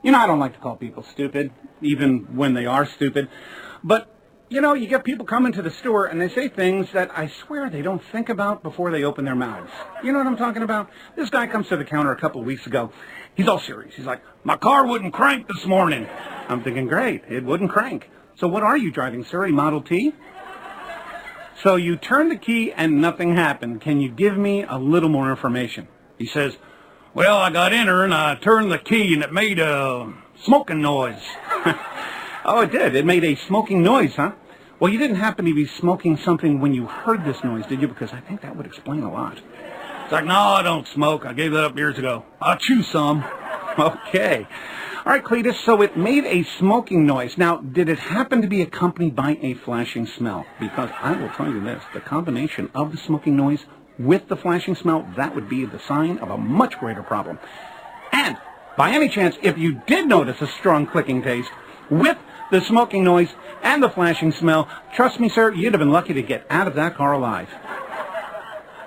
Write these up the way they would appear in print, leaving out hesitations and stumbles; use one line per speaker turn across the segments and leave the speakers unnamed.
You know, I don't like to call people stupid, even when they are stupid. But, you know, you get people coming to the store and they say things that I swear they don't think about before they open their mouths. You know what I'm talking about? This guy comes to the counter a couple of weeks ago. He's all serious. He's like, my car wouldn't crank this morning. I'm thinking, great, it wouldn't crank. So what are you driving, sir? A Model T? So you turn the key and nothing happened. Can you give me a little more information? He says, well, I got in her and I turned the key and it made a smoking noise. Oh, it did. It made a smoking noise, huh? Well, you didn't happen to be smoking something when you heard this noise, did you? Because I think that would explain a lot. It's like, no, I don't smoke. I gave that up years ago. I'll chew some. Okay. All right, Cletus, so it made a smoking noise. Now, did it happen to be accompanied by a flashing smell? Because I will tell you this, the combination of the smoking noise with the flashing smell, that would be the sign of a much greater problem. And, by any chance, if you did notice a strong clicking taste with the smoking noise and the flashing smell, trust me, sir, you'd have been lucky to get out of that car alive.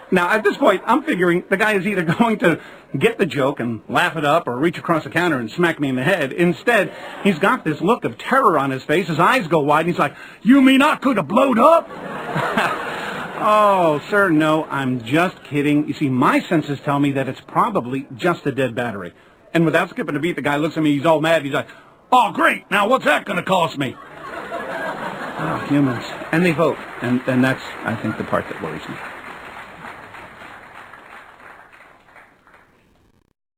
Now, at this point, I'm figuring the guy is either going to get the joke and laugh it up or reach across the counter and smack me in the head. Instead, he's got this look of terror on his face. His eyes go wide, and he's like, you mean I could have blowed up? Oh, sir, no, I'm just kidding. You see, my senses tell me that it's probably just a dead battery. And without skipping a beat, the guy looks at me, he's all mad, he's like, oh, great, now what's that going to cost me? Oh, humans. And they vote. And that's, I think, the part that worries me.